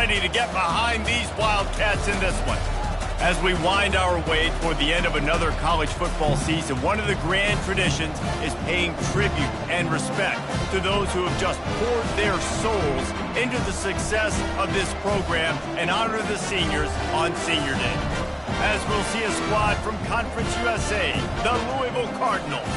ready to get behind these Wildcats in this one. As we wind our way toward the end of another college football season, one of the grand traditions is paying tribute and respect to those who have just poured their souls into the success of this program and honor the seniors on Senior Day. As we'll see a squad from Conference USA, the Louisville Cardinals,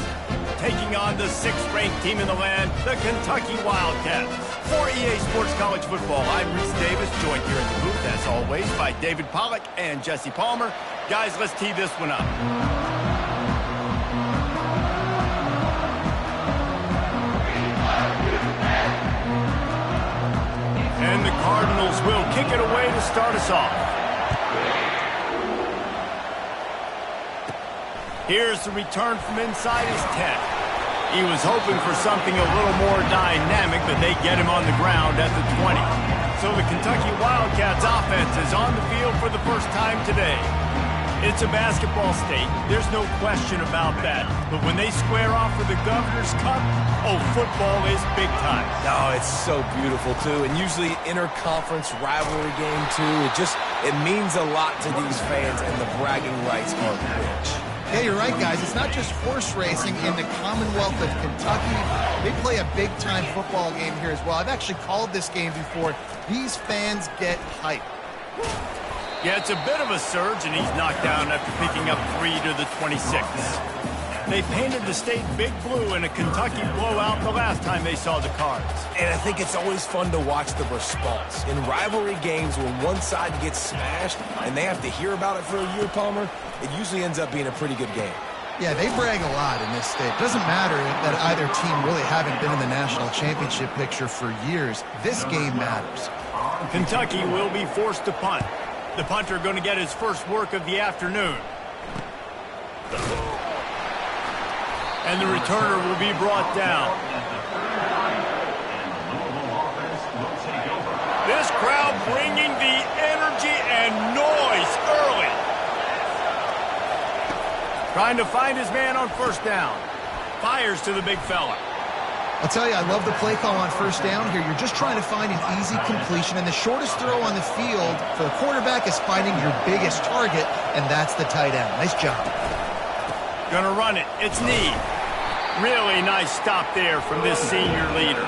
taking on the 6th-ranked team in the land, the Kentucky Wildcats. For EA Sports College Football, I'm Reese Davis, joined here in the booth, as always, by David Pollack and Jesse Palmer. Guys, let's tee this one up. And the Cardinals will kick it away to start us off. Here's the return from inside his 10. He was hoping for something a little more dynamic, but they get him on the ground at the 20. So the Kentucky Wildcats offense is on the field for the first time today. It's a basketball state. There's no question about that. But when they square off for the Governor's Cup, oh, football is big time. No, it's so beautiful, too. And usually interconference rivalry game, too. It means a lot to these fans, and the bragging rights are rich. Yeah, you're right, guys. It's not just horse racing in the Commonwealth of Kentucky. They play a big-time football game here as well. I've actually called this game before. These fans get hyped. Yeah, it's a bit of a surge, and he's knocked down after picking up 3 to the 26. They painted the state big blue in a Kentucky blowout the last time they saw the Cards. And I think it's always fun to watch the response. In rivalry games, when one side gets smashed and they have to hear about it for a year, Palmer, it usually ends up being a pretty good game. Yeah, they brag a lot in this state. Doesn't matter that either team really haven't been in the national championship picture for years. This game matters. Kentucky will be forced to punt. The punter going to get his first work of the afternoon. And the returner will be brought down. This crowd bringing the energy and noise early. Trying to find his man on first down. Fires to the big fella. I'll tell you, I love the play call on first down here. You're just trying to find an easy completion, and the shortest throw on the field for a quarterback is finding your biggest target, and that's the tight end. Nice job. Gonna run it. It's Need. Really nice stop there from this senior leader.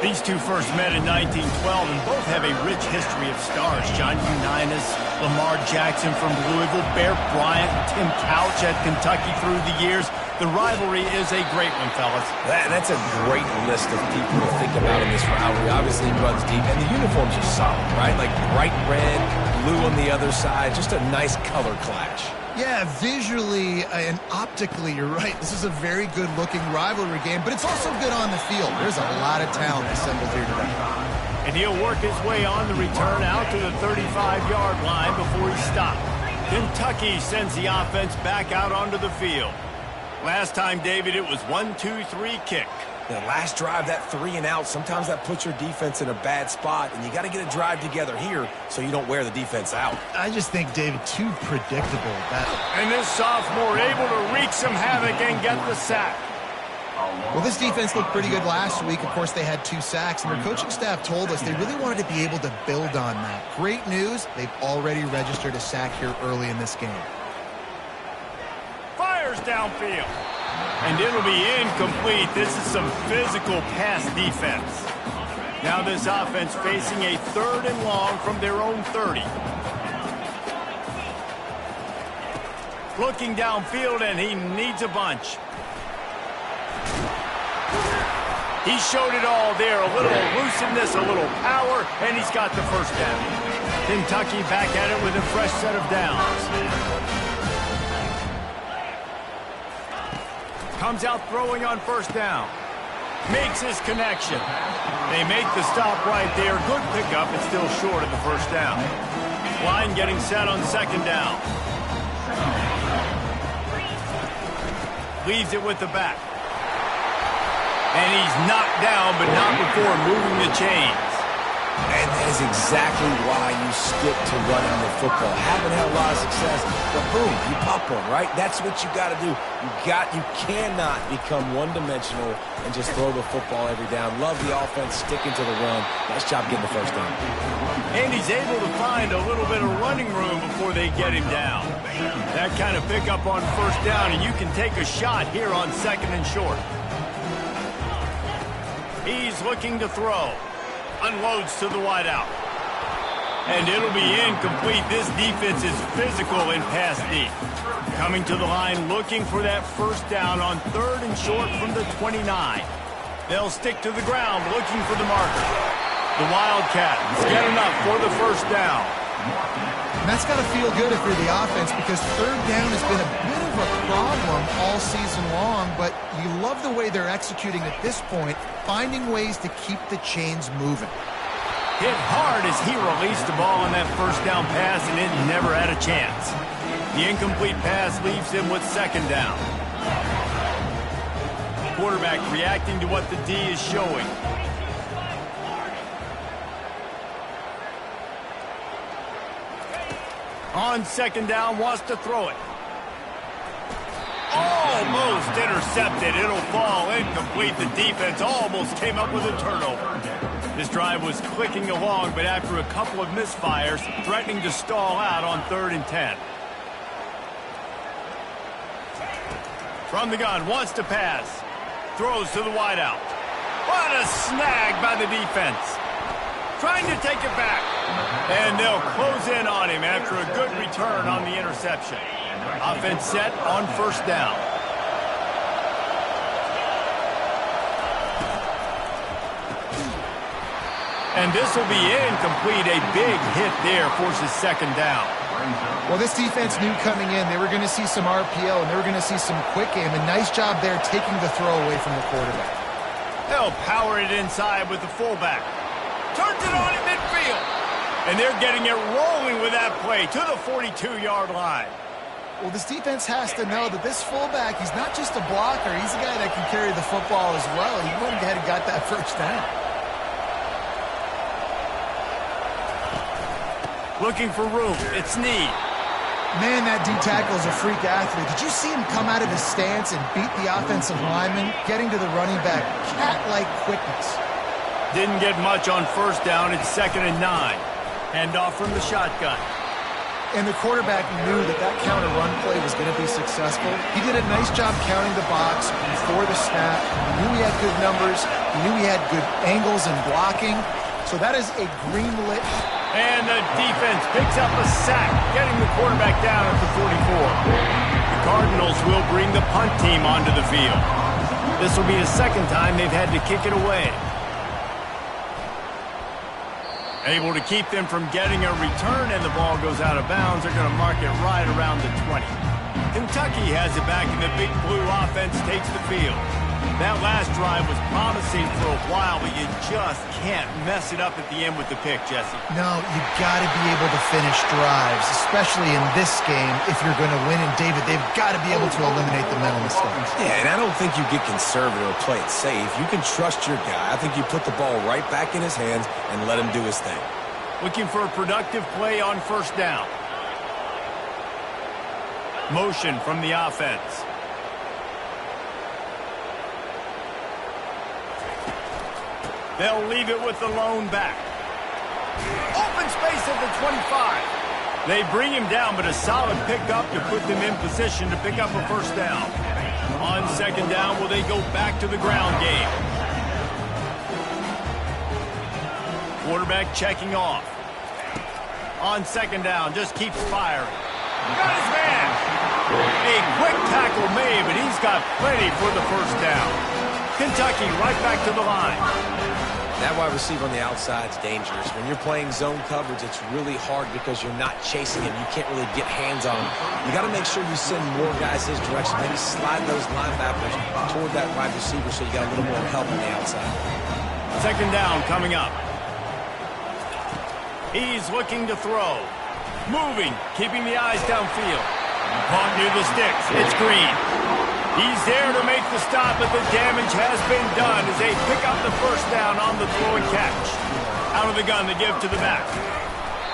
These two first met in 1912, and both have a rich history of stars. John Unitas, Lamar Jackson from Louisville, Bear Bryant, Tim Couch at Kentucky through the years. The rivalry is a great one, fellas. That's a great list of people to think about in this rivalry. Obviously, it runs deep, and the uniforms are solid, right? Like bright red, blue on the other side, just a nice color clash. Yeah, visually and optically, you're right. This is a very good-looking rivalry game, but it's also good on the field. There's a lot of talent assembled here today. And he'll work his way on the return out to the 35-yard line before he stopped. Kentucky sends the offense back out onto the field. Last time, David, it was 1-2-3 kick. The last drive, that 3 and out, sometimes that puts your defense in a bad spot, and you got to get a drive together here so you don't wear the defense out. I just think, David, too predictable. And this sophomore able to wreak some havoc and get the sack. Well, this defense looked pretty good last week. Of course, they had 2 sacks, and their coaching staff told us they really wanted to be able to build on that. Great news, they've already registered a sack here early in this game. Fires downfield. And it'll be incomplete. This is some physical pass defense. Now this offense facing a 3rd and long from their own 30. Looking downfield, and he needs a bunch. He showed it all there. A little elusiveness, a little power, and he's got the first down. Kentucky back at it with a fresh set of downs. Comes out throwing on first down. Makes his connection. They make the stop right there. Good pickup, but still short of the first down. Line getting set on 2nd down. Leaves it with the back. And he's knocked down, but not before moving the chains. And is exactly why you stick to running the football. Haven't had a lot of success, but boom, you pop one, right? That's what you got to do. You cannot become one-dimensional and just throw the football every down. Love the offense, sticking to the run. Nice job getting the first down. And he's able to find a little bit of running room before they get him down. That kind of pickup on first down, and you can take a shot here on 2nd and short. He's looking to throw. Unloads to the wideout. And it'll be incomplete. This defense is physical in pass deep. Coming to the line, looking for that first down on 3rd and short from the 29. They'll stick to the ground, looking for the marker. The Wildcats get enough for the first down. And that's got to feel good if you're the offense, because 3rd down has been a bit of a problem all season long, but you love the way they're executing at this point, finding ways to keep the chains moving. Hit hard as he released the ball on that first down pass, and it never had a chance. The incomplete pass leaves him with 2nd down. Quarterback reacting to what the D is showing. On 2nd down, wants to throw it. Almost intercepted. It'll fall incomplete. The defense almost came up with a turnover. This drive was clicking along, but after a couple of misfires, threatening to stall out on 3rd and 10. From the gun, wants to pass. Throws to the wideout. What a snag by the defense. Trying to take it back. And they'll close in on him after a good return on the interception. Offense set on 1st down. And this will be incomplete. A big hit there forces 2nd down. Well, this defense knew coming in they were going to see some RPO and they were going to see some quick game. A nice job there taking the throw away from the quarterback. They'll power it inside with the fullback. Turns it on in midfield. And they're getting it rolling with that play to the 42-yard line. Well, this defense has to know that this fullback, he's not just a blocker. He's a guy that can carry the football as well. He went ahead and got that first down. Looking for room. It's Need. Man, that D-tackle is a freak athlete. Did you see him come out of his stance and beat the offensive lineman, getting to the running back? Cat-like quickness. Didn't get much on first down. It's 2nd and 9. Handoff from the shotgun. And the quarterback knew that that counter run play was going to be successful. He did a nice job counting the box before the snap. He knew he had good numbers. He knew he had good angles and blocking. So that is a green lit. And the defense picks up a sack, getting the quarterback down at the 44. The Cardinals will bring the punt team onto the field. This will be the 2nd time they've had to kick it away. Able to keep them from getting a return, and the ball goes out of bounds. They're going to mark it right around the 20. Kentucky has it back, and the Big Blue offense takes the field. That last drive was promising for a while, but you just can't mess it up at the end with the pick, Jesse. No, you got to be able to finish drives, especially in this game if you're going to win. And, David, they've got to be able to eliminate the mental mistakes. Yeah, and I don't think you get conservative or play it safe. You can trust your guy. I think you put the ball right back in his hands and let him do his thing. Looking for a productive play on first down. Motion from the offense. They'll leave it with the lone back. Open space at the 25. They bring him down, but a solid pickup to put them in position to pick up a first down. On 2nd down, will they go back to the ground game? Quarterback checking off. On 2nd down, just keeps firing. Got his man. A quick tackle made, but he's got plenty for the first down. Kentucky right back to the line. That wide receiver on the outside is dangerous. When you're playing zone coverage, it's really hard because you're not chasing him. You can't really get hands on him. You got to make sure you send more guys his direction. Maybe slide those linebackers toward that wide receiver so you got a little more help on the outside. 2nd down coming up. He's looking to throw. Moving, keeping the eyes downfield. Caught near the sticks. It's Green. He's there to make the stop, but the damage has been done as they pick up the first down on the throw and catch. Out of the gun to give to the back.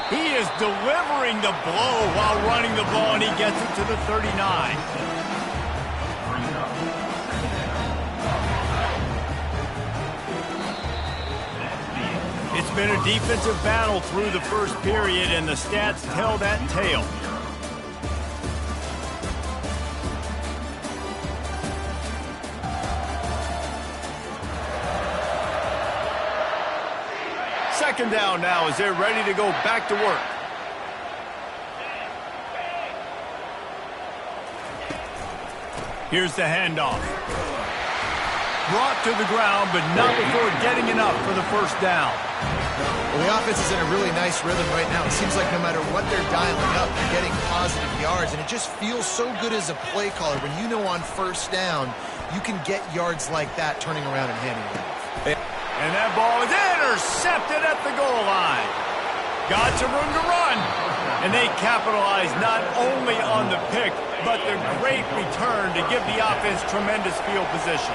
He is delivering the blow while running the ball, and he gets it to the 39. It's been a defensive battle through the first period, and the stats tell that tale. Second down now as they're ready to go back to work. Here's the handoff. Brought to the ground, but not before getting enough for the first down. Well, the offense is in a really nice rhythm right now. It seems like no matter what they're dialing up, they're getting positive yards, and it just feels so good as a play caller when you know on first down you can get yards like that turning around and handing it off. And that ball is intercepted at the goal line. Got some room to run. And they capitalize not only on the pick, but the great return to give the offense tremendous field position.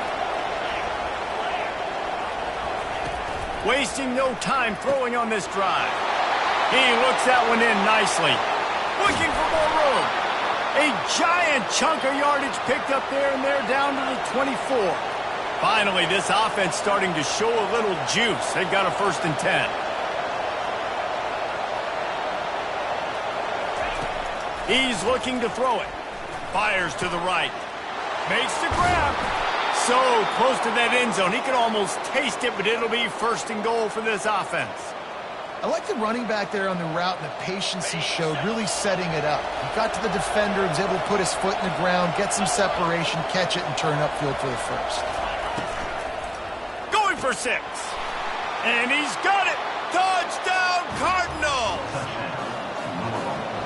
Wasting no time throwing on this drive. He looks that one in nicely. Looking for more room. A giant chunk of yardage picked up there, and they're down to the 24. Finally, this offense starting to show a little juice. They've got a 1st and 10. He's looking to throw it. Fires to the right. Makes the grab. So close to that end zone. He could almost taste it, but it'll be 1st and goal for this offense. I like the running back there on the route and the patience he showed, really setting it up. He got to the defender, was able to put his foot in the ground, get some separation, catch it, and turn upfield for the first. Going for 6. And he's got it. Touchdown, Cardinals!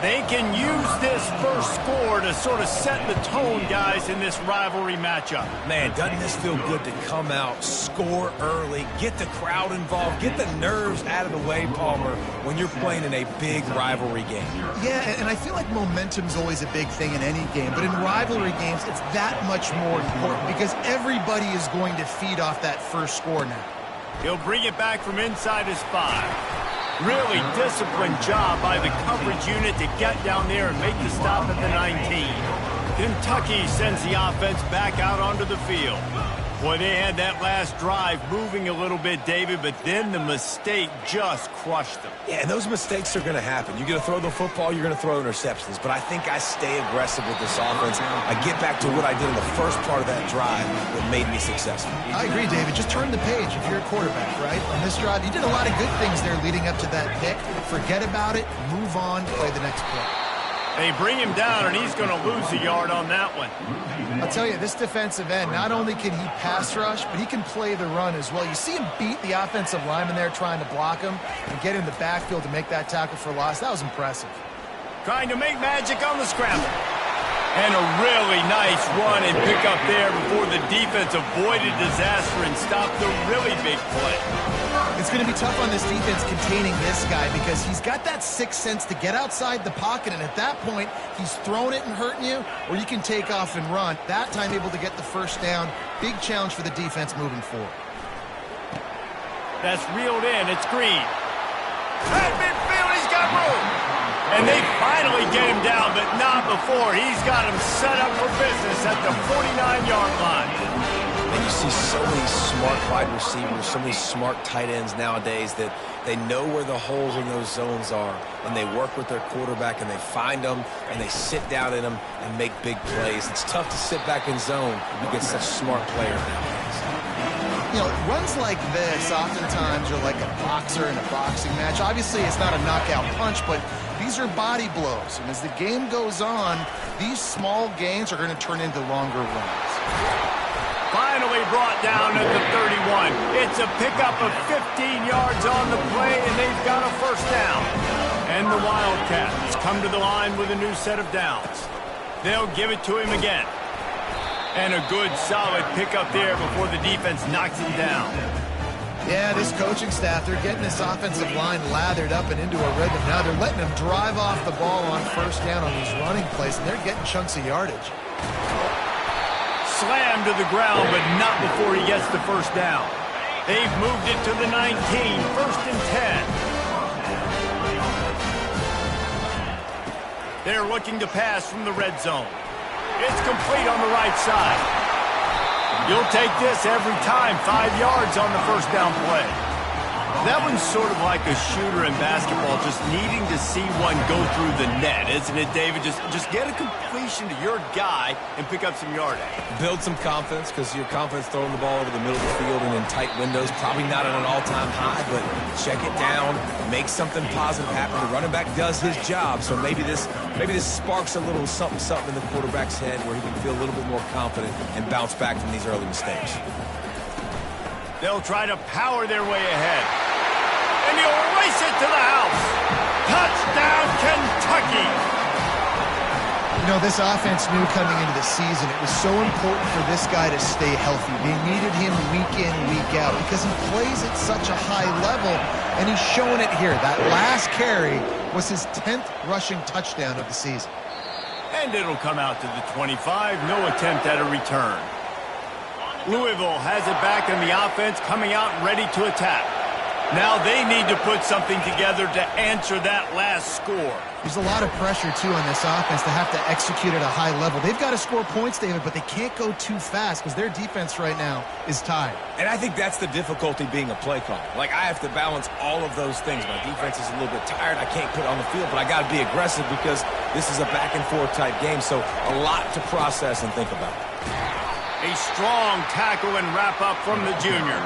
They can use this first score to sort of set the tone, guys, in this rivalry matchup. Man, doesn't this feel good to come out, score early, get the crowd involved, get the nerves out of the way, Palmer, when you're playing in a big rivalry game? Yeah, and I feel like momentum's always a big thing in any game, but in rivalry games, it's that much more important because everybody is going to feed off that first score now. He'll bring it back from inside his 5. Really disciplined job by the coverage unit to get down there and make the stop at the 19. Kentucky sends the offense back out onto the field. Boy, they had that last drive moving a little bit, David, but then the mistake just crushed them. Yeah, and those mistakes are going to happen. You're going to throw the football, you're going to throw interceptions, but I think I stay aggressive with this offense. I get back to what I did in the first part of that drive that made me successful. I agree, David. Just turn the page if you're a quarterback, right? On this drive, you did a lot of good things there leading up to that pick. Forget about it, move on, play the next play. They bring him down, and he's going to lose a yard on that one. I'll tell you, this defensive end, not only can he pass rush, but he can play the run as well. You see him beat the offensive lineman there trying to block him and get in the backfield to make that tackle for loss. That was impressive. Trying to make magic on the scramble. And a really nice run and pick up there before the defense avoided disaster and stopped the really big play. It's going to be tough on this defense containing this guy because he's got that sixth sense to get outside the pocket, and at that point, he's throwing it and hurting you, or you can take off and run. That time able to get the first down. Big challenge for the defense moving forward. That's reeled in. It's Green. At midfield, he's got room. And they finally get him down, but not before. He's got him set up for business at the 49-yard line. And you see so many smart wide receivers, so many smart tight ends nowadays that they know where the holes in those zones are, and they work with their quarterback, and they find them, and they sit down in them and make big plays. It's tough to sit back in zone against such smart players nowadays. You know, runs like this oftentimes are like a boxer in a boxing match. Obviously, it's not a knockout punch, but these are body blows. And as the game goes on, these small gains are going to turn into longer runs. Finally brought down at the 31. It's a pickup of 15 yards on the play, and they've got a first down. And the Wildcats come to the line with a new set of downs. They'll give it to him again. And a good, solid pickup there before the defense knocks him down. Yeah, this coaching staff, they're getting this offensive line lathered up and into a rhythm. Now they're letting them drive off the ball on first down on these running plays, and they're getting chunks of yardage. Slammed to the ground, but not before he gets the first down. They've moved it to the 19, 1st and 10. They're looking to pass from the red zone. It's complete on the right side. You'll take this every time. 5 yards on the first down play. That one's sort of like a shooter in basketball, just needing to see one go through the net, isn't it, David? Just get a completion to your guy and pick up some yardage. Build some confidence, because your confidence throwing the ball over the middle of the field and in tight windows, probably not at an all-time high, but check it down, make something positive happen. The running back does his job, so maybe this sparks a little something in the quarterback's head where he can feel a little bit more confident and bounce back from these early mistakes. They'll try to power their way ahead. And he'll race it to the house. Touchdown, Kentucky! You know, this offense knew coming into the season it was so important for this guy to stay healthy. They needed him week in, week out, because he plays at such a high level, and he's showing it here. That last carry was his 10th rushing touchdown of the season. And it'll come out to the 25. No attempt at a return. Louisville has it back in the offense, coming out ready to attack. Now they need to put something together to answer that last score. There's a lot of pressure, too, on this offense to have to execute at a high level. They've got to score points, David, but they can't go too fast because their defense right now is tied. And I think that's the difficulty being a play caller. Like, I have to balance all of those things. My defense is a little bit tired. I can't put it on the field, but I got to be aggressive because this is a back-and-forth type game, so a lot to process and think about. A strong tackle and wrap-up from the junior.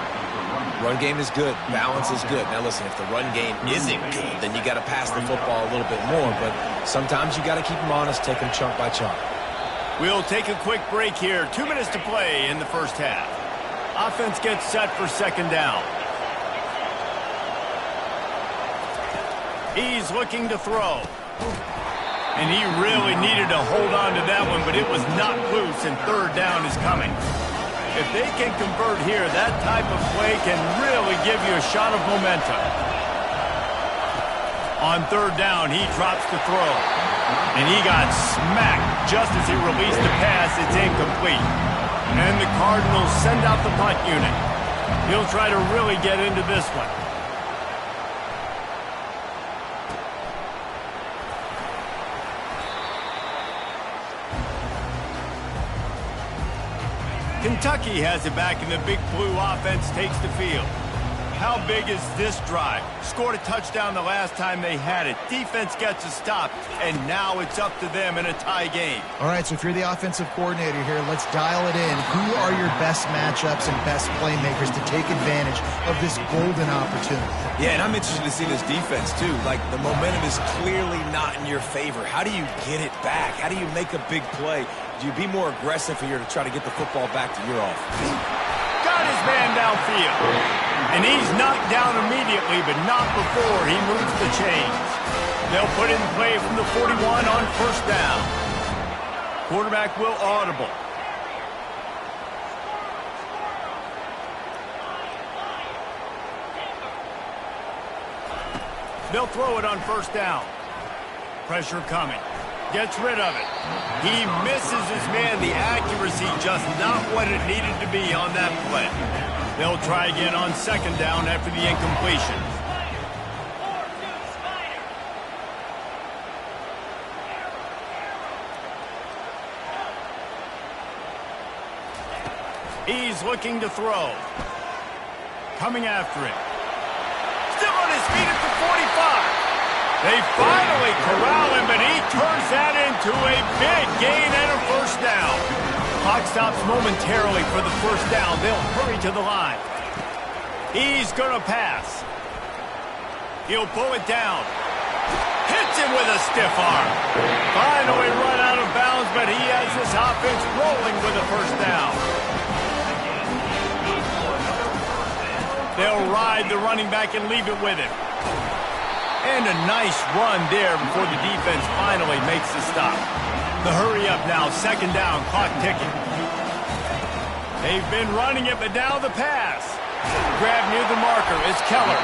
Run game is good. Balance is good. Now, listen, if the run game isn't good, then you got to pass the football a little bit more. But sometimes you got to keep them honest, take them chunk by chunk. We'll take a quick break here. 2 minutes to play in the first half. Offense gets set for second down. He's looking to throw. And he really needed to hold on to that one, but it was not loose, and third down is coming. If they can convert here, that type of play can really give you a shot of momentum. On third down, he drops to throw. And he got smacked just as he released the pass. It's incomplete. And the Cardinals send out the punt unit. He'll try to really get into this one. Kentucky has it back, and the Big Blue offense takes the field. How big is this drive? Scored a touchdown the last time they had it. Defense gets a stop, and now it's up to them in a tie game. All right, so if you're the offensive coordinator here, let's dial it in. Who are your best matchups and best playmakers to take advantage of this golden opportunity? Yeah, and I'm interested to see this defense, too. Like, the momentum is clearly not in your favor. How do you get it back? How do you make a big play? Do you be more aggressive here to try to get the football back to your offense? Got his man downfield. And he's knocked down immediately, but not before he moves the chains. They'll put in play from the 41 on first down. Quarterback will audible. They'll throw it on first down. Pressure coming. Gets rid of it. He misses his man. The accuracy just not what it needed to be on that play. They'll try again on second down after the incompletion. He's looking to throw. Coming after it. Still on his feet at the 45. They finally corral him, but he turns that into a big gain and a first down. Clock stops momentarily for the first down. They'll hurry to the line. He's going to pass. He'll pull it down. Hits him with a stiff arm. Finally run out of bounds, but he has this offense rolling with a first down. They'll ride the running back and leave it with him. And a nice run there before the defense finally makes the stop. The hurry up now, second down, clock ticking. They've been running it, but now the pass. Grab near the marker is Keller.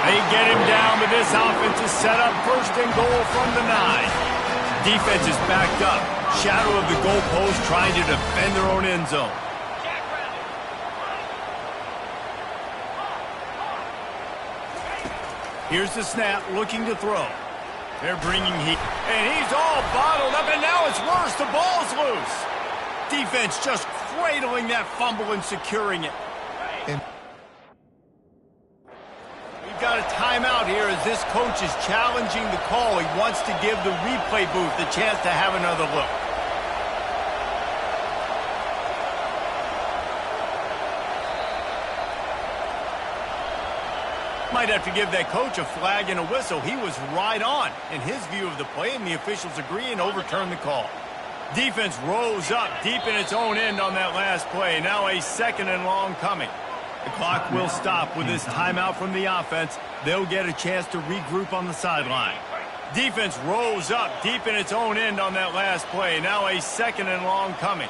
They get him down, but this offense is set up first and goal from the 9. Defense is backed up. Shadow of the goalpost trying to defend their own end zone. Here's the snap, looking to throw. They're bringing heat. And he's all bottled up, and now it's worse. The ball's loose. Defense just cradling that fumble and securing it. We've got a timeout here as this coach is challenging the call. He wants to give the replay booth the chance to have another look. Might have to give that coach a flag and a whistle. He was right on in his view of the play, and the officials agree and overturn the call. Defense rose up deep in its own end on that last play. Now a 2nd and long coming. The clock will stop with this timeout from the offense. They'll get a chance to regroup on the sideline. Defense rose up deep in its own end on that last play. Now a 2nd and long coming.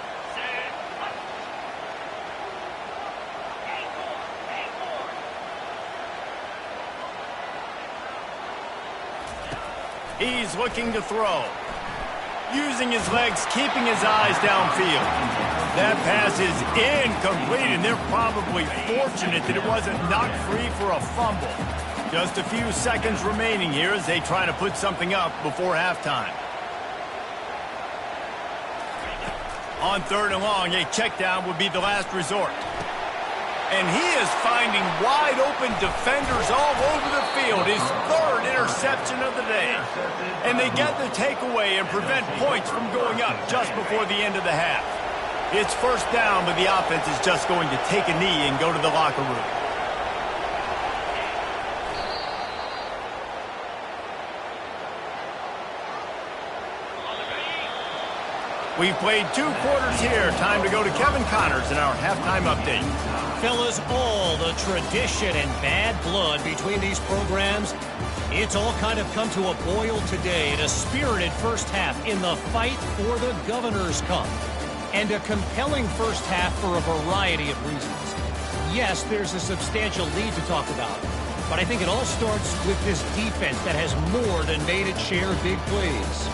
He's looking to throw. Using his legs, keeping his eyes downfield. That pass is incomplete, and they're probably fortunate that it wasn't knocked free for a fumble. Just a few seconds remaining here as they try to put something up before halftime. On 3rd and long, a check down would be the last resort. And he is finding wide-open defenders all over the field. His 3rd interception of the day. And they get the takeaway and prevent points from going up just before the end of the half. It's 1st down, but the offense is just going to take a knee and go to the locker room. We've played 2 quarters here. Time to go to Kevin Connors in our halftime update. Fellas, all the tradition and bad blood between these programs, it's all kind of come to a boil today in a spirited first half in the fight for the Governor's Cup. And a compelling first half for a variety of reasons. Yes, there's a substantial lead to talk about, but I think it all starts with this defense that has more than made its share of big plays.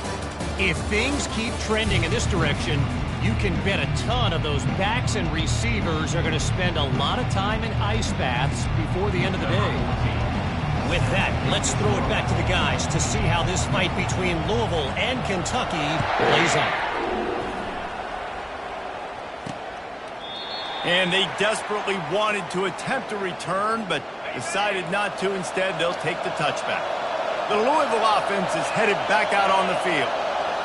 If things keep trending in this direction, you can bet a ton of those backs and receivers are going to spend a lot of time in ice baths before the end of the day. With that, let's throw it back to the guys to see how this fight between Louisville and Kentucky plays out. And they desperately wanted to attempt a return, but decided not to. Instead, they'll take the touchback. The Louisville offense is headed back out on the field.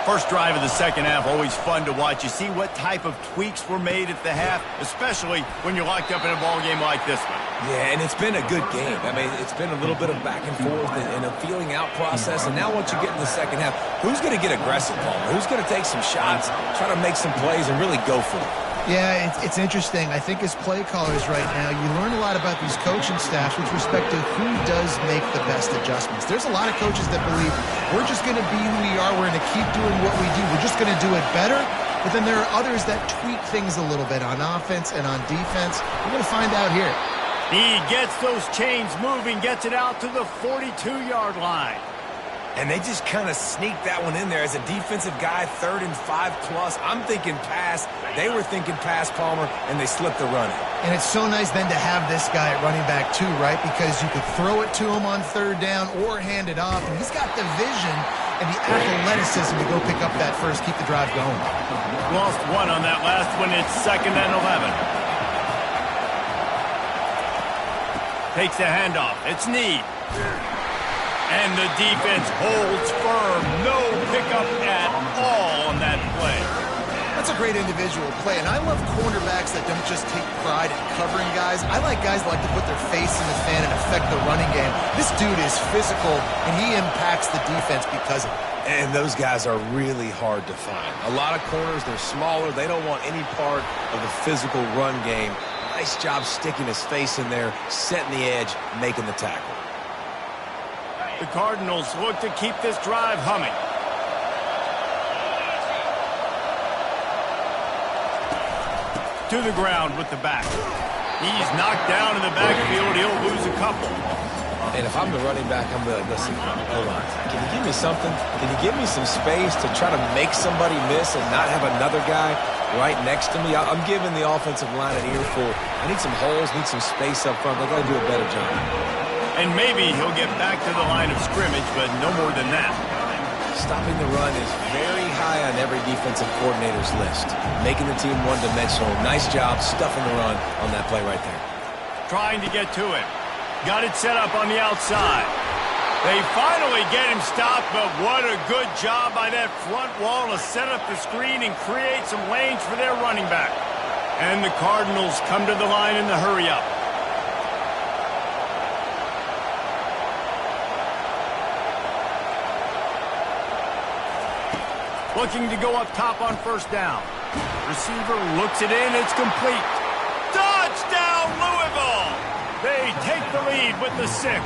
First drive of the second half, always fun to watch. You see what type of tweaks were made at the half, especially when you're locked up in a ball game like this one. Yeah, and it's been a good game. I mean, it's been a little bit of back and forth and a feeling out process. And now once you get in the second half, who's going to get aggressive, Palmer? Who's going to take some shots, try to make some plays, and really go for it? Yeah, it's interesting. I think as play callers right now, you learn a lot about these coaching staffs with respect to who does make the best adjustments. There's a lot of coaches that believe we're just going to be who we are. We're going to keep doing what we do. We're just going to do it better. But then there are others that tweak things a little bit on offense and on defense. We're going to find out here. He gets those chains moving, gets it out to the 42-yard line. And they just kind of sneaked that one in there as a defensive guy, 3rd and 5+. I'm thinking pass. They were thinking pass, Palmer, and they slipped the run. And it's so nice then to have this guy at running back too, right? Because you could throw it to him on 3rd down or hand it off. And he's got the vision and the athleticism to go pick up that first, keep the drive going. Lost one on that last one. It's 2nd and 11. Takes the handoff. It's Need. And the defense holds firm. No pickup at all on that play. That's a great individual play, and I love cornerbacks that don't just take pride in covering guys. I like guys that like to put their face in the fan and affect the running game. This dude is physical, and he impacts the defense because of it. And those guys are really hard to find. A lot of corners, they're smaller. They don't want any part of the physical run game. Nice job sticking his face in there, setting the edge, making the tackle. The Cardinals look to keep this drive humming. To the ground with the back. He's knocked down in the backfield. He'll lose a couple. And if I'm the running back, I'm going to listen, hold on. Can you give me something? Can you give me some space to try to make somebody miss and not have another guy right next to me? I'm giving the offensive line an earful. I need some holes, need some space up front. They got to do a better job. And maybe he'll get back to the line of scrimmage, but no more than that. Stopping the run is very high on every defensive coordinator's list. Making the team one-dimensional. Nice job stuffing the run on that play right there. Trying to get to it. Got it set up on the outside. They finally get him stopped, but what a good job by that front wall to set up the screen and create some lanes for their running back. And the Cardinals come to the line in the hurry-up. Looking to go up top on first down. Receiver looks it in. It's complete. Touchdown, Louisville! They take the lead with the 6.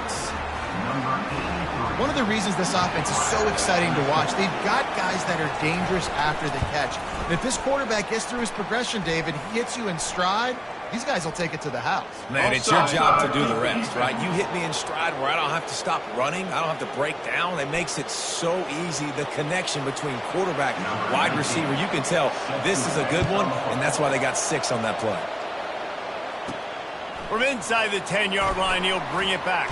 One of the reasons this offense is so exciting to watch, they've got guys that are dangerous after the catch. And if this quarterback gets through his progression, David, he hits you in stride, these guys will take it to the house. Man, it's your job to do the rest, right? You hit me in stride where I don't have to stop running. I don't have to break down. It makes it so easy. The connection between quarterback and wide receiver, you can tell this is a good one, and that's why they got 6 on that play. From inside the 10-yard line, he'll bring it back.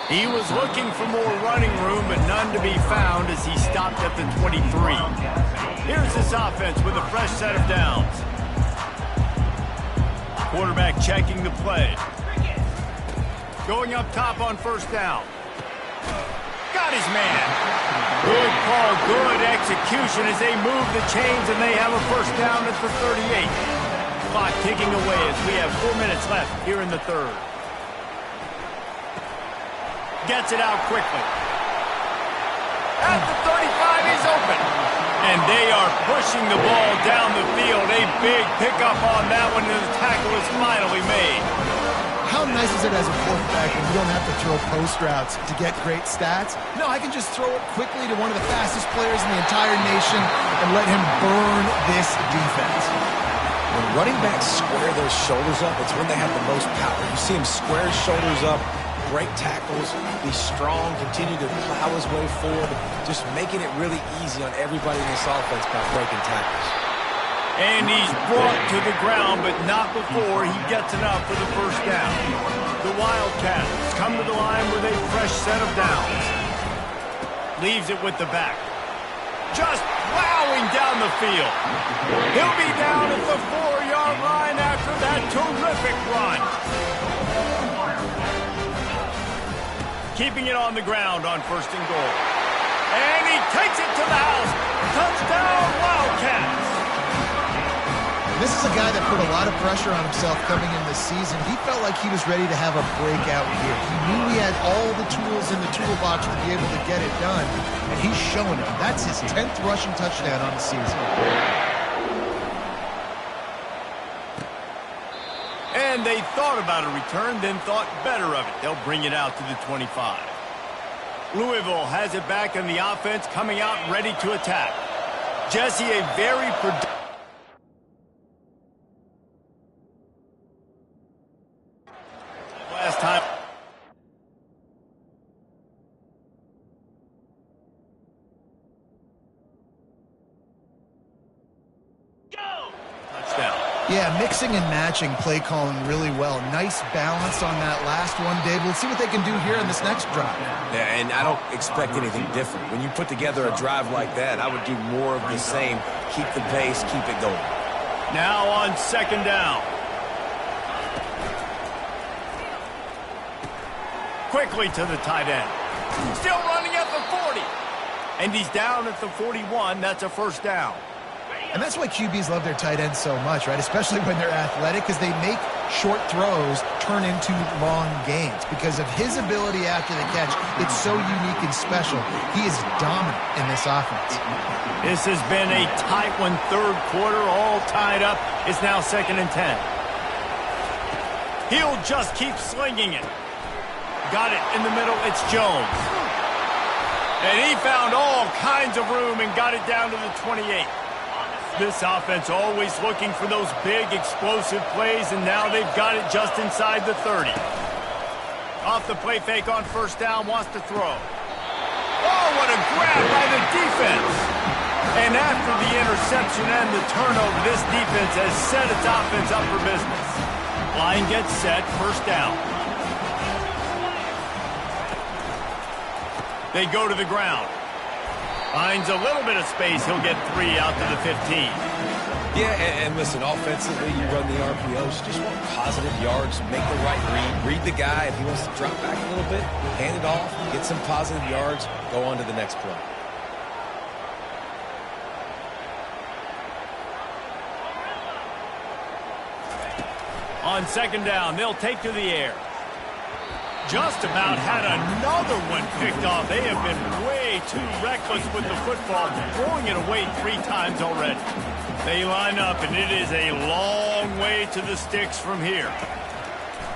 He was looking for more running room, but none to be found as he stopped at the 23. Here's this offense with a fresh set of downs. Quarterback checking the play. Going up top on first down. Got his man. Good call, good execution as they move the chains, and they have a first down at the 38. Clock ticking away as we have 4 minutes left here in the third. Gets it out quickly. At the 35, he's open. And they are pushing the ball down the field. A big pickup on that one, and the tackle is finally made. How nice is it as a quarterback when you don't have to throw post routes to get great stats? No, I can just throw it quickly to one of the fastest players in the entire nation and let him burn this defense. When running backs square those shoulders up, it's when they have the most power. You see him square his shoulders up, break tackles, be strong, continue to plow his way forward, just making it really easy on everybody in this offense by breaking tackles. And he's brought to the ground, but not before he gets enough for the first down. The Wildcats come to the line with a fresh set of downs. Leaves it with the back. Just plowing down the field. He'll be down at the 4-yard line after that terrific run. Keeping it on the ground on first and goal. And he takes it to the house. Touchdown, Wildcats. This is a guy that put a lot of pressure on himself coming in this season. He felt like he was ready to have a breakout year. He knew he had all the tools in the toolbox to be able to get it done, and he's showing it. That's his 10th rushing touchdown on the season. And they thought about a return, then thought better of it. They'll bring it out to the 25. Louisville has it back in the offense, coming out ready to attack. Jesse, a very productive. Last time. Go! Touchdown. Yeah, mixing and matching play calling really well. Nice balance on that last one, Dave. We'll see what they can do here in this next drive. Yeah, and I don't expect anything different. When you put together a drive like that, I would do more of the same. Keep the pace, keep it going. Now on second down. Quickly to the tight end. Still running at the 40. And he's down at the 41. That's a first down. And that's why QBs love their tight ends so much, right? Especially when they're athletic, because they make short throws turn into long gains. Because of his ability after the catch, it's so unique and special. He is dominant in this offense. This has been a tight one, third quarter, all tied up. It's now 2nd and 10. He'll just keep slinging it. Got it in the middle. It's Jones. And he found all kinds of room and got it down to the 28. This offense always looking for those big, explosive plays, and now they've got it just inside the 30. Off the play fake on first down, wants to throw. Oh, what a grab by the defense. And after the interception and the turnover, this defense has set its offense up for business. Line gets set, first down. They go to the ground. Finds a little bit of space. He'll get 3 out to the 15. Yeah, and listen, offensively, you run the RPOs. You just want positive yards, make the right read the guy. If he wants to drop back a little bit, hand it off, get some positive yards, go on to the next play. On second down, they'll take to the air. Just about had another one picked off. They have been way too reckless with the football, throwing it away 3 times already. They line up, and it is a long way to the sticks from here.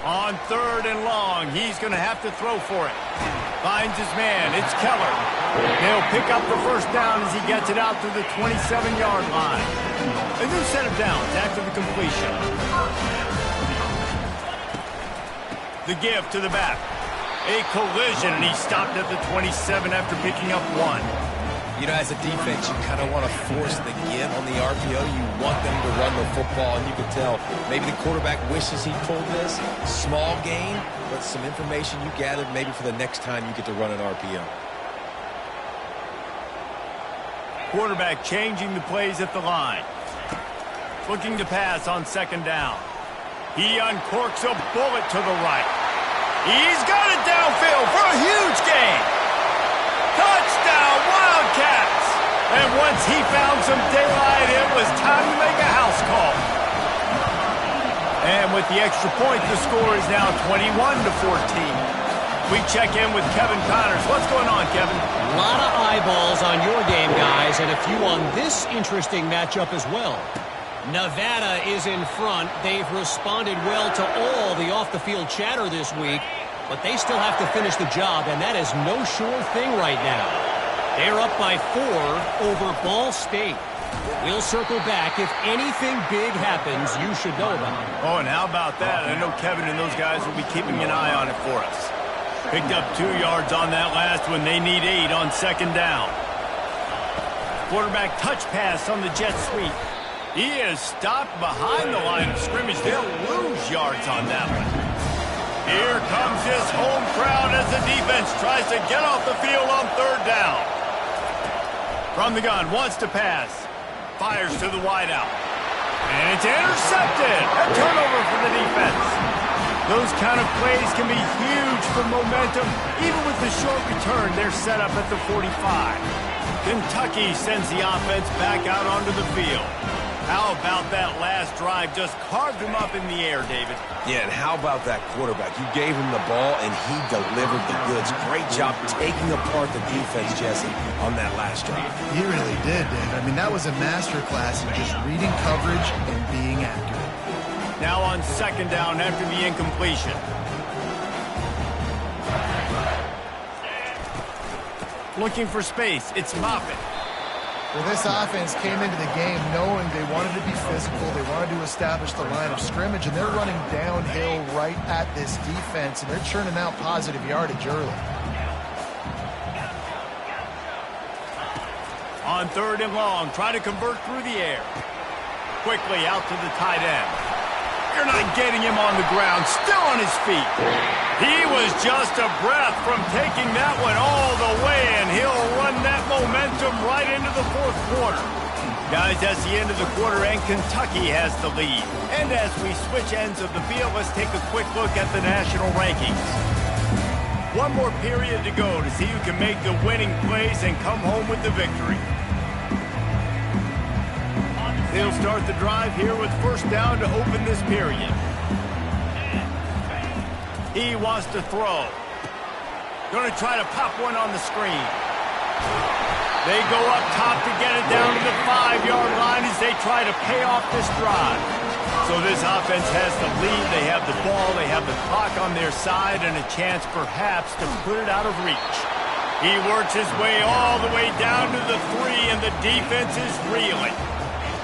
On third and long, he's going to have to throw for it. Finds his man. It's Keller. They'll pick up the first down as he gets it out to the 27-yard line. A new set of downs after the completion. The give to the back. A collision, and he stopped at the 27 after picking up 1. You know, as a defense, you kind of want to force the give on the RPO. You want them to run the football, and you can tell maybe the quarterback wishes he pulled this. Small gain, but some information you gathered maybe for the next time you get to run an RPO. Quarterback changing the plays at the line. Looking to pass on second down. He uncorks a bullet to the right. He's got it downfield for a huge gain. Touchdown, Wildcats! And once he found some daylight, it was time to make a house call. And with the extra point, the score is now 21-14. We check in with Kevin Connors. What's going on, Kevin? A lot of eyeballs on your game, guys, and a few on this interesting matchup as well. Nevada is in front. They've responded well to all the off-the-field chatter this week, but they still have to finish the job, and that is no sure thing right now. They're up by 4 over Ball State. We'll circle back. If anything big happens, you should know about it. Oh, and how about that? I know Kevin and those guys will be keeping an eye on it for us. Picked up 2 yards on that last one. They need 8 on second down. Quarterback touch pass on the jet sweep. He is stopped behind the line of scrimmage. They'll lose yards on that one. Here comes his home crowd as the defense tries to get off the field on third down. From the gun, wants to pass. Fires to the wideout. And it's intercepted. A turnover for the defense. Those kind of plays can be huge for momentum. Even with the short return, they're set up at the 45. Kentucky sends the offense back out onto the field. How about that last drive? Just carved him up in the air, David. Yeah, and how about that quarterback? You gave him the ball, and he delivered the goods. Great job taking apart the defense, Jesse, on that last drive. He really did, Dave. I mean, that was a masterclass in just reading coverage and being accurate. Now on second down after the incompletion. Looking for space. It's Moffitt. Well, this offense came into the game knowing they wanted to be physical, they wanted to establish the line of scrimmage, and they're running downhill right at this defense, and they're churning out positive yardage early. On third and long, try to convert through the air. Quickly out to the tight end. You're not getting him on the ground, still on his feet. He was just a breath from taking that one all the way, and he'll run that momentum right into the fourth quarter. Guys, that's the end of the quarter, and Kentucky has the lead. And as we switch ends of the field, let's take a quick look at the national rankings. One more period to go to see who can make the winning plays and come home with the victory. They'll start the drive here with first down to open this period. He wants to throw. Going to try to pop one on the screen. They go up top to get it down to the 5-yard line as they try to pay off this drive. So this offense has the lead. They have the ball. They have the clock on their side and a chance perhaps to put it out of reach. He works his way all the way down to the 3, and the defense is reeling.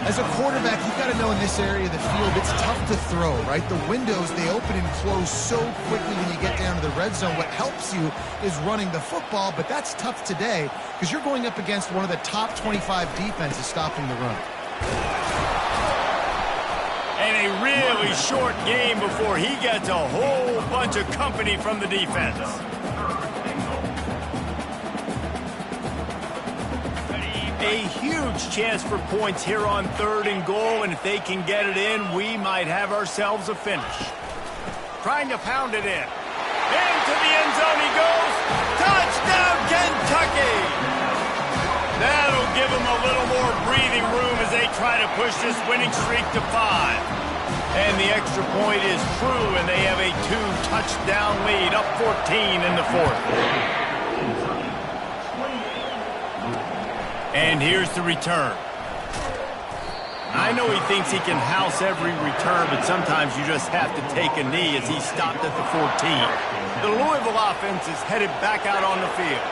As a quarterback, you've got to know in this area of the field, it's tough to throw, right? The windows, they open and close so quickly when you get down to the red zone. What helps you is running the football, but that's tough today because you're going up against one of the top 25 defenses stopping the run. And a really short game before he gets a whole bunch of company from the defense. A huge chance for points here on 3rd and goal, and if they can get it in, we might have ourselves a finish. Trying to pound it in. Into the end zone he goes. Touchdown, Kentucky! That'll give them a little more breathing room as they try to push this winning streak to 5. And the extra point is true, and they have a 2-touchdown lead, up 14 in the 4th. And here's the return. I know he thinks he can house every return, but sometimes you just have to take a knee as he stopped at the 14. The Louisville offense is headed back out on the field.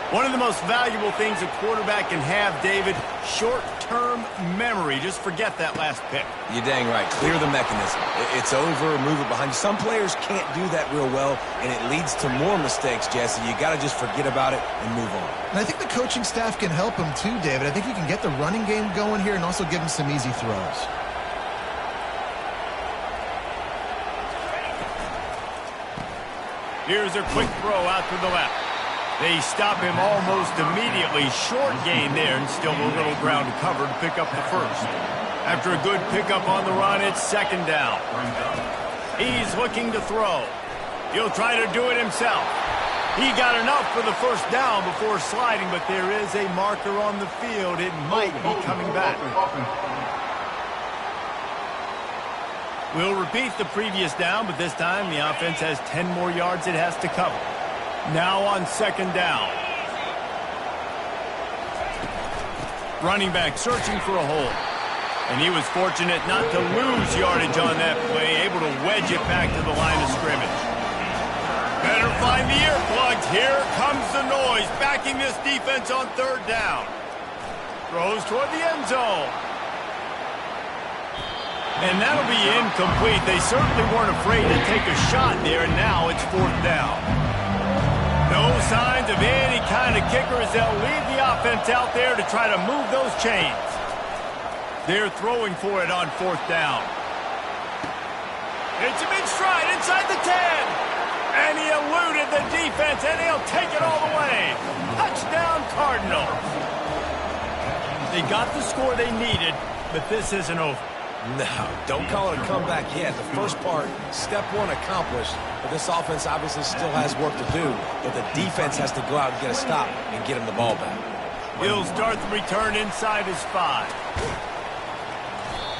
One of the most valuable things a quarterback can have, David, short-term memory. Just forget that last pick. You're dang right. Clear the mechanism. It's over, move it behind you. Some players can't do that real well, and it leads to more mistakes, Jesse. You got to just forget about it and move on. And I think the coaching staff can help him too, David. I think he can get the running game going here and also give him some easy throws. Here's a quick throw out to the left. They stop him almost immediately. Short gain there, and still a little ground to cover to pick up the first. After a good pickup on the run, it's 2nd down. He's looking to throw. He'll try to do it himself. He got enough for the first down before sliding, but there is a marker on the field. It might be coming back. We'll repeat the previous down, but this time the offense has 10 more yards it has to cover. Now on 2nd down. Running back searching for a hole. And he was fortunate not to lose yardage on that play, able to wedge it back to the line of scrimmage. Better find the earplugs. Here comes the noise, backing this defense on 3rd down. Throws toward the end zone. And that'll be incomplete. They certainly weren't afraid to take a shot there, and now it's 4th down. No signs of any kind of kicker as they'll leave the offense out there to try to move those chains. They're throwing for it on 4th down. Hits him in stride inside the 10. And he eluded the defense, and he'll take it all the way. Touchdown, Cardinals. They got the score they needed, but this isn't over. No, don't call it a comeback yet. The first part, step 1 accomplished, but this offense obviously still has work to do, but the defense has to go out and get a stop and get him the ball back. He'll start the return inside his 5.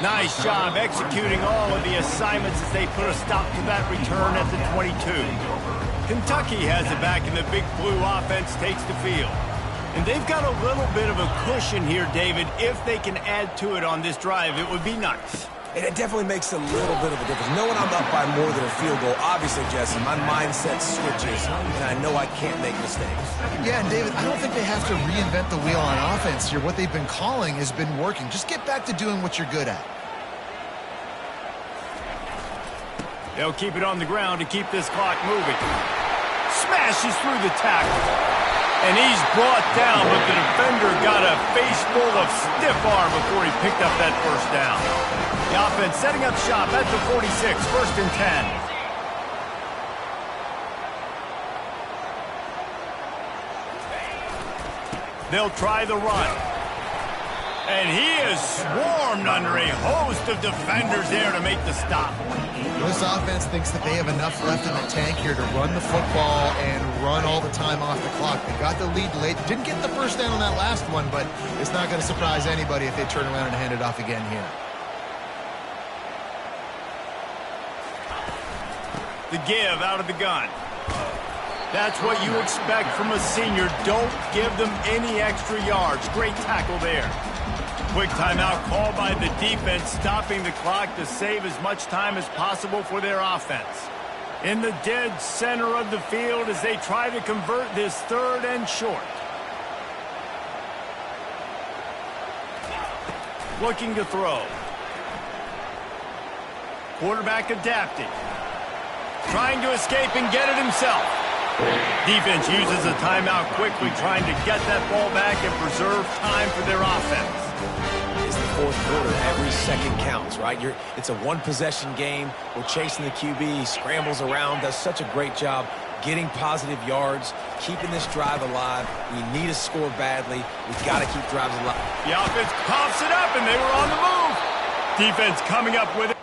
Nice job executing all of the assignments as they put a stop to that return at the 22. Kentucky has it back, and the Big Blue offense takes the field. And they've got a little bit of a cushion here, David. If they can add to it on this drive, it would be nice. And it definitely makes a little bit of a difference. Knowing I'm up by more than a field goal, obviously, Jesse, my mindset switches, and I know I can't make mistakes. Yeah, and David, I don't think they have to reinvent the wheel on offense here. What they've been calling has been working. Just get back to doing what you're good at. They'll keep it on the ground to keep this clock moving. Smashes through the tackle. And he's brought down, but the defender got a face full of stiff arm before he picked up that first down. The offense setting up shop at the 46, 1st and 10. They'll try the run. And he is swarmed under a host of defenders there to make the stop. This offense thinks that they have enough left in the tank here to run the football and run all the time off the clock. They got the lead late. Didn't get the first down on that last one, but it's not going to surprise anybody if they turn around and hand it off again here. The give out of the gun. That's what you expect from a senior. Don't give them any extra yards. Great tackle there. Quick timeout called by the defense, stopping the clock to save as much time as possible for their offense. In the dead center of the field as they try to convert this 3rd and short. Looking to throw. Quarterback adapting. Trying to escape and get it himself. Defense uses a timeout quickly, trying to get that ball back and preserve time for their offense. It's the 4th quarter. Every second counts, right? It's a one-possession game. We're chasing the QB. He scrambles around, does such a great job getting positive yards, keeping this drive alive. We need to score badly. We've got to keep drives alive. The offense coughs it up, and they were on the move. Defense coming up with it.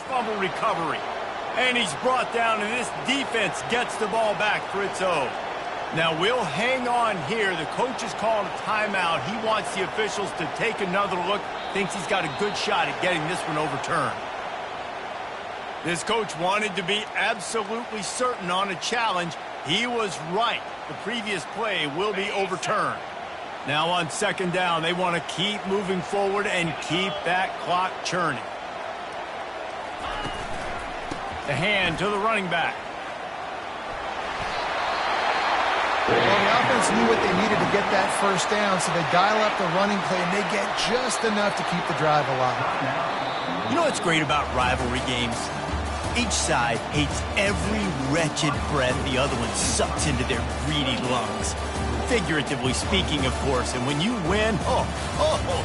Fumble recovery. And he's brought down, and this defense gets the ball back for its own. Now, we'll hang on here. The coach is calling a timeout. He wants the officials to take another look. Thinks he's got a good shot at getting this one overturned. This coach wanted to be absolutely certain on a challenge. He was right. The previous play will be overturned. Now on second down, they want to keep moving forward and keep that clock churning. The hand to the running back. Well, the offense knew what they needed to get that first down, so they dial up the running play, and they get just enough to keep the drive alive. You know what's great about rivalry games? Each side hates every wretched breath the other one sucks into their greedy lungs. Figuratively speaking, of course, and when you win, oh,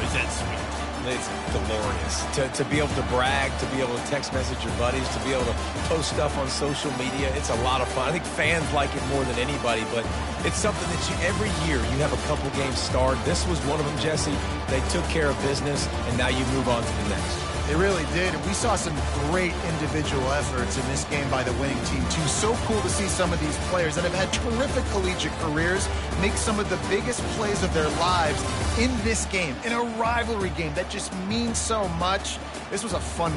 is that sweet. It's glorious. To be able to brag, to be able to text message your buddies, to be able to post stuff on social media, it's a lot of fun. I think fans like it more than anybody, but it's something that every year you have a couple games starred. This was one of them, Jesse. They took care of business, and now you move on to the next. They really did, and we saw some great individual efforts in this game by the winning team, too. So cool to see some of these players that have had terrific collegiate careers make some of the biggest plays of their lives in this game, in a rivalry game that just means so much. This was a fun